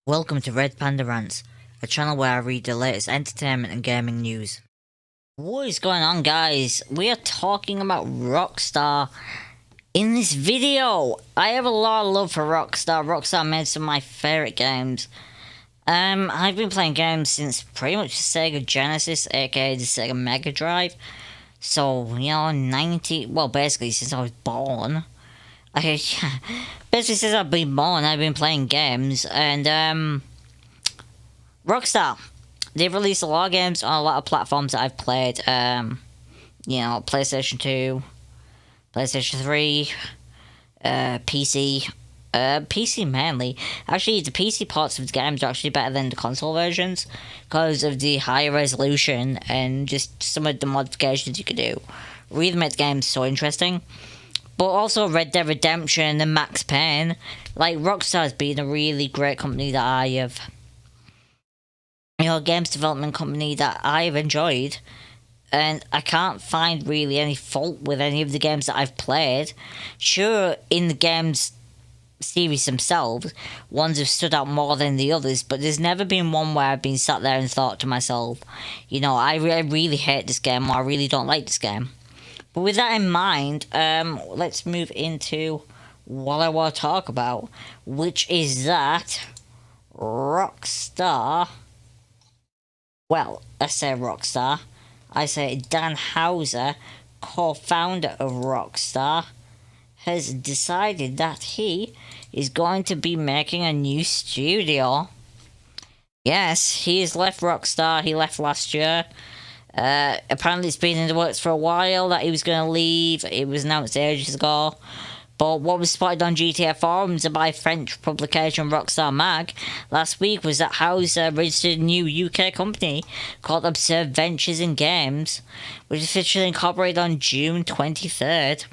Welcome to Red Panda Rants, a channel where I read the latest entertainment and gaming news. What is going on, guys? We are talking about Rockstar in this video. I have a lot of love for Rockstar. Rockstar made some of my favourite games. I've been playing games since pretty much the Sega Genesis, aka the Sega Mega Drive. So, basically since I was born. Basically since I've been born, I've been playing games, and Rockstar, they've released a lot of games on a lot of platforms that I've played. PlayStation 2, PlayStation 3, PC, PC mainly. Actually, the PC parts of the games are actually better than the console versions because of the higher resolution and just some of the modifications you could do. Really made the game so interesting. But also Red Dead Redemption and Max Payne. Like, Rockstar's been a really great company that I have... games development company that I've enjoyed. And I can't find really any fault with any of the games that I've played. Sure, in the games series themselves, ones have stood out more than the others, but there's never been one where I've been sat there and thought to myself, I really hate this game, or I really don't like this game. But with that in mind, let's move into what I want to talk about, which is that Rockstar... Well, I say Rockstar. I say Dan Houser, co-founder of Rockstar, has decided that he is going to be making a new studio. Yes, he has left Rockstar. He left last year. Apparently it's been in the works for a while that he was going to leave. It was announced ages ago. But what was spotted on GTA forums and by French publication Rockstar Mag last week was that Houser registered a new UK company called Absurd Ventures in Games, which is officially incorporated on June 23rd.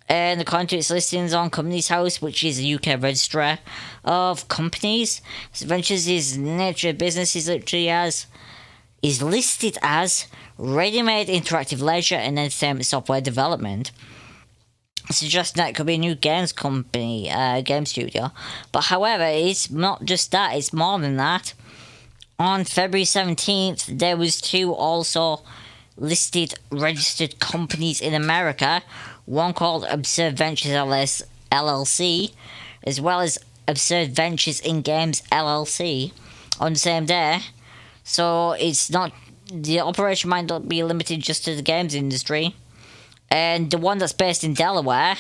And according to its listings on Companies House, which is a UK registrar of companies, Ventures is nature of business is listed as ready-made interactive leisure and entertainment software development, suggesting that it could be a new games company, game studio. But however, it's not just that, it's more than that. On February 17th, there was two also listed registered companies in America, one called Absurd Ventures LLC, as well as Absurd Ventures in Games LLC, on the same day. So it's not, the operation might not be limited just to the games industry. And the one that's based in Delaware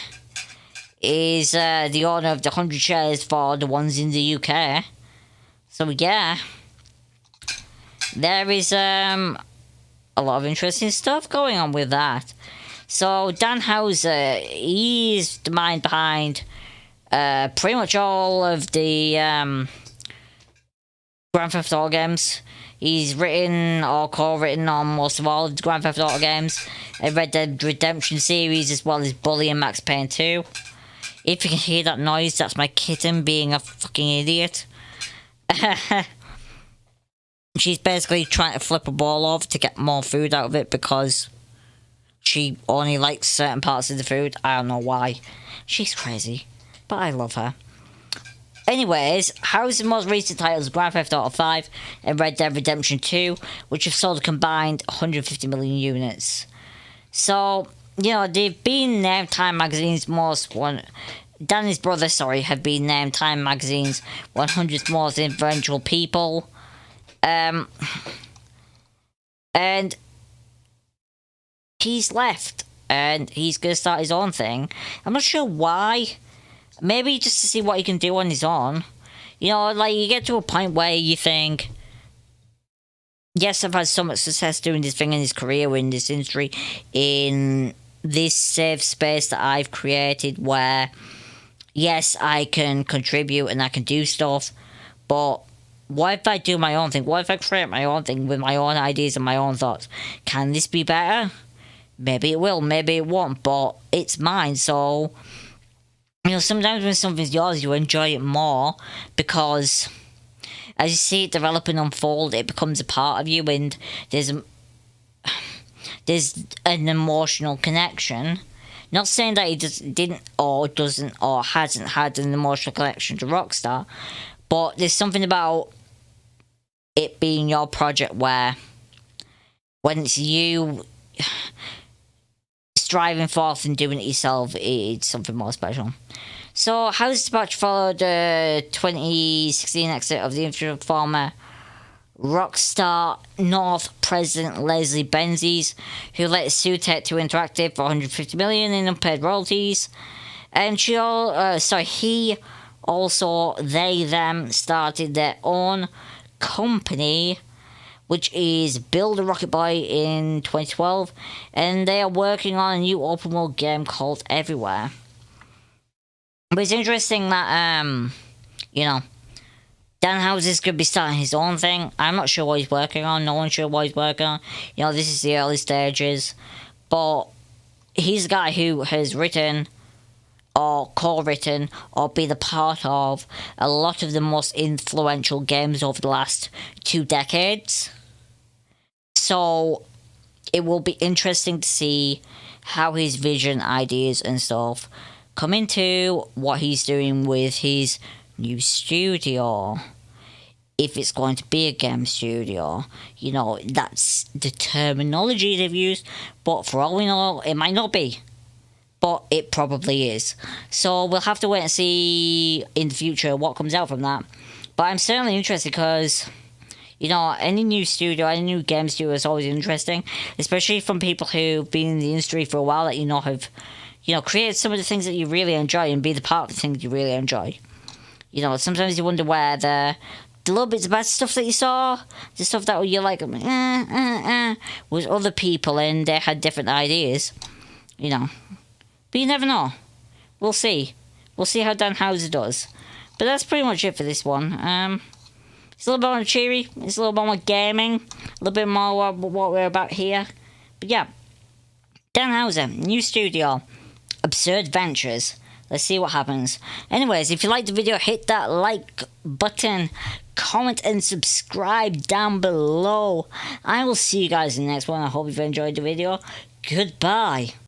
is the owner of the 100 shares for the ones in the UK. So yeah, there is a lot of interesting stuff going on with that. So Dan Houser, he's the mind behind pretty much all of the Grand Theft Auto games. He's written or co-written on most of all of the Grand Theft Auto games, a Red Dead Redemption series, as well as Bully and Max Payne 2. If you can hear that noise, that's my kitten being a fucking idiot. She's basically trying to flip a ball over to get more food out of it because she only likes certain parts of the food. I don't know why. She's crazy, but I love her. Anyways, Houser's most recent titles Grand Theft Auto 5 and Red Dead Redemption 2, which have sold a combined 150 million units. So, they've been named Time Magazine's Dan and his brother, have been named Time Magazine's 100th most influential people. And he's left, and he's going to start his own thing. I'm not sure why. Maybe just to see what he can do on his own. You get to a point where you think, yes, I've had so much success doing this thing in his career, in this industry, in this safe space that I've created where, yes, I can contribute and I can do stuff, but what if I do my own thing? What if I create my own thing with my own ideas and my own thoughts? Can this be better? Maybe it will, maybe it won't, but it's mine, so... sometimes when something's yours, you enjoy it more because as you see it develop and unfold, it becomes a part of you, and there's an emotional connection. Not saying that he didn't or doesn't or hasn't had an emotional connection to Rockstar, But there's something about it being your project where when it's you striving forth and doing it yourself, it's something more special. So, how is this about to follow the 2016 exit of the influential former Rockstar North president Leslie Benzies, who let sue Take-Two Interactive for $150 million in unpaid royalties, and he also them started their own company, which is Build a Rocket Boy in 2012, and they are working on a new open world game called Everywhere. But it's interesting that Dan Houser's could be starting his own thing. I'm not sure what he's working on. No one's sure what he's working on. This is the early stages. But he's a guy who has written or co-written or been a part of a lot of the most influential games over the last 2 decades. So it will be interesting to see how his vision, ideas and stuff come into what he's doing with his new studio. If it's going to be a game studio, that's the terminology they've used, but for all we know, it might not be. But it probably is. So we'll have to wait and see in the future what comes out from that. But I'm certainly interested because, any new studio, any new game studio is always interesting, especially from people who've been in the industry for a while that have create some of the things that you really enjoy and be the part of the things you really enjoy. Sometimes you wonder where the little bits of bad stuff that you saw, the stuff that you're like, was other people and they had different ideas. But you never know. We'll see. We'll see how Dan Houser does. But that's pretty much it for this one. It's a little bit more cheery. It's a little bit more gaming. A little bit more what we're about here. But yeah. Dan Houser, new studio. Absurd Ventures. Let's see what happens. Anyways, if you liked the video, hit that like button, comment and subscribe down below. I will see you guys in the next one. I hope you've enjoyed the video. Goodbye.